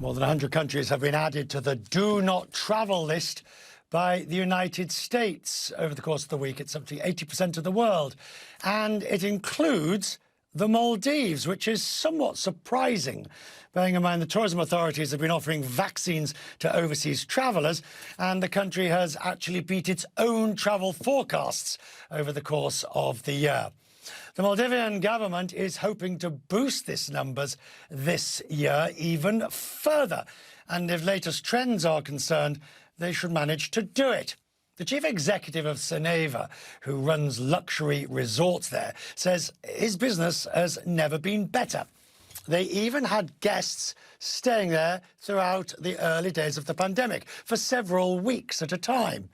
More than 100 countries have been added to the do not travel list by the United States over the course of the week. It's up to 80% of the world. And it includes the Maldives, which is somewhat surprising, bearing in mind the tourism authorities have been offering vaccines to overseas travellers, and the country has actually beat its own travel forecasts over the course of the year. The Maldivian government is hoping to boost these numbers this year even further. And if latest trends are concerned, they should manage to do it. The chief executive of Soneva, who runs luxury resorts there, says his business has never been better. They even had guests staying there throughout the early days of the pandemic for several weeks at a time.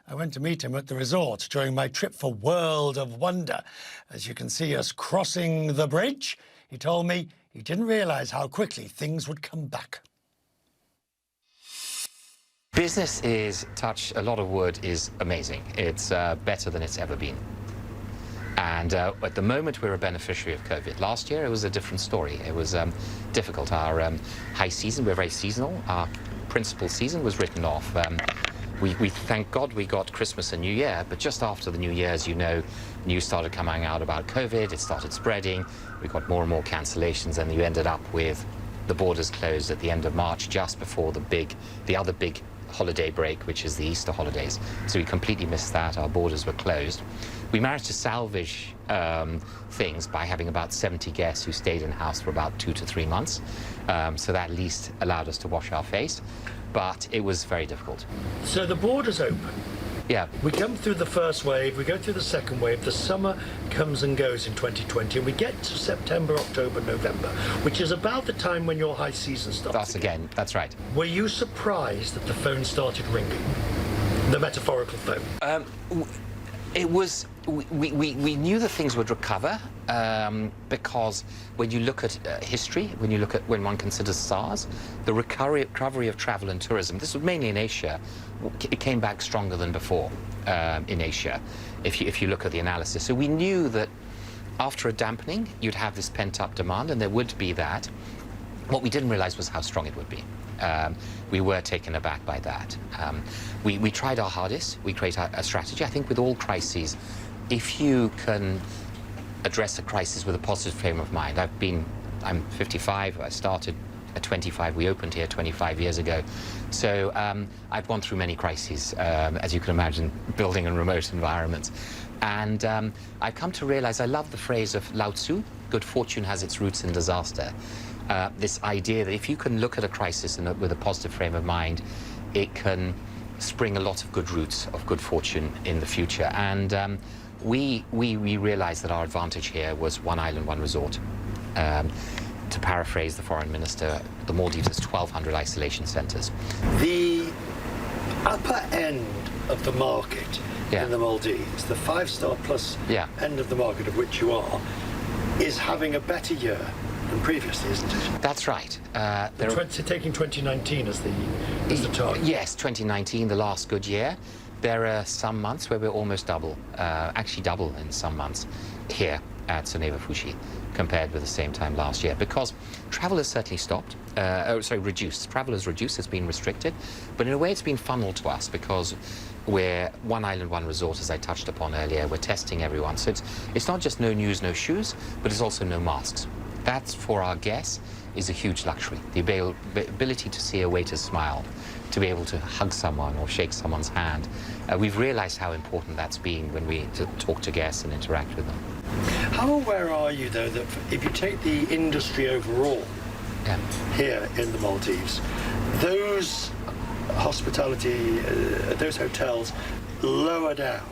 I went to meet him at the resort during my trip for World of Wonder. As you can see us crossing the bridge, he told me he didn't realise how quickly things would come back. Business is, touch a lot of wood, is amazing. It's better than it's ever been. And at the moment, we're a beneficiary of COVID. Last year, it was a different story. It was difficult. Our high season, we're very seasonal. Our principal season was written off. We thank God we got Christmas and New Year, but just after the New Year, as you know, news started coming out about COVID, it started spreading, we got more and more cancellations, and you ended up with the borders closed at the end of March, just before the other big holiday break, which is the Easter holidays. So we completely missed that, our borders were closed. We managed to salvage things by having about 70 guests who stayed in house for about 2 to 3 months. So that at least allowed us to wash our face. But it was very difficult. So the border's open. Yeah. We come through the first wave, we go through the second wave, the summer comes and goes in 2020, and we get to September, October, November, which is about the time when your high season starts. That's right. Were you surprised that the phone started ringing? The metaphorical phone? It was, we knew that things would recover because when you look at history, when one considers SARS, the recovery of travel and tourism, this was mainly in Asia, it came back stronger than before in Asia, if you look at the analysis. So we knew that after a dampening, you'd have this pent-up demand, and there would be that. What we didn't realize was how strong it would be. We were taken aback by that. We tried our hardest. We created a strategy. I think with all crises, if you can address a crisis with a positive frame of mind. I'm 55. I started at 25. We opened here 25 years ago. So I've gone through many crises, as you can imagine, building in remote environments. And I've come to realize, I love the phrase of Lao Tzu, good fortune has its roots in disaster. This idea that if you can look at a crisis with a positive frame of mind, it can spring a lot of good roots of good fortune in the future. And we realized that our advantage here was one island, one resort. To paraphrase the foreign minister, the Maldives has 1,200 isolation centers. The upper end of the market in the Maldives, the 5-star plus end of the market of which you are, is having a better year than previously, isn't it? That's right. Taking 2019 as the target. Yes, 2019, the last good year. There are some months where we're almost double, actually double in some months here at Soneva Fushi compared with the same time last year, because travel has certainly stopped, reduced. Travel has reduced, it's been restricted, but in a way it's been funneled to us because we're one island, one resort, as I touched upon earlier. We're testing everyone. So it's not just no news, no shoes, but it's also no masks. That, for our guests, is a huge luxury. The ability to see a waiter's smile, to be able to hug someone or shake someone's hand. We've realized how important that's been when we talk to guests and interact with them. How aware are you, though, that if you take the industry overall here in the Maldives, those hospitality, those hotels lower down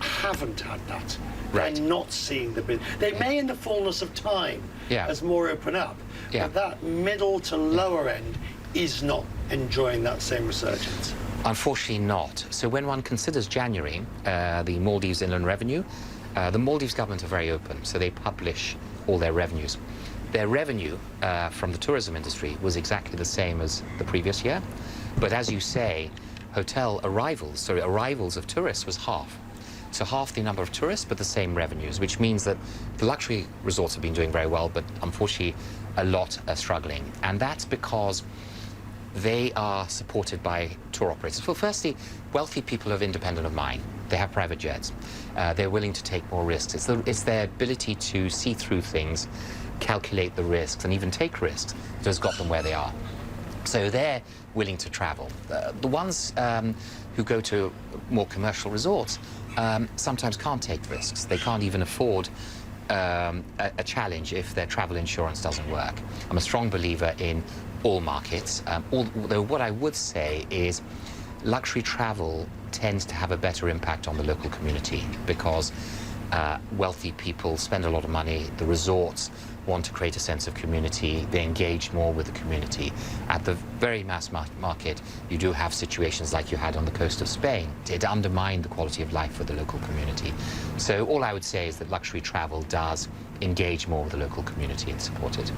haven't had that? Right. They're not seeing the business. They may in the fullness of time as more open up, but that middle to lower end is not enjoying that same resurgence. Unfortunately not. So when one considers January, the Maldives Inland Revenue, the Maldives government are very open, so they publish all their revenues. Their revenue from the tourism industry was exactly the same as the previous year, but as you say, hotel arrivals, arrivals of tourists was half. So half the number of tourists, but the same revenues, which means that the luxury resorts have been doing very well, but unfortunately a lot are struggling. And that's because they are supported by tour operators. Well, firstly, wealthy people are independent of mind. They have private jets. They're willing to take more risks. It's their ability to see through things, calculate the risks, and even take risks that has got them where they are. So they're willing to travel. The ones who go to more commercial resorts sometimes can't take risks. They can't even afford a challenge if their travel insurance doesn't work. I'm a strong believer in all markets, although what I would say is luxury travel tends to have a better impact on the local community because wealthy people spend a lot of money. The resorts want to create a sense of community. They engage more with the community. At the very mass market, you do have situations like you had on the coast of Spain. It undermined the quality of life for the local community. So all I would say is that luxury travel does engage more with the local community and support it.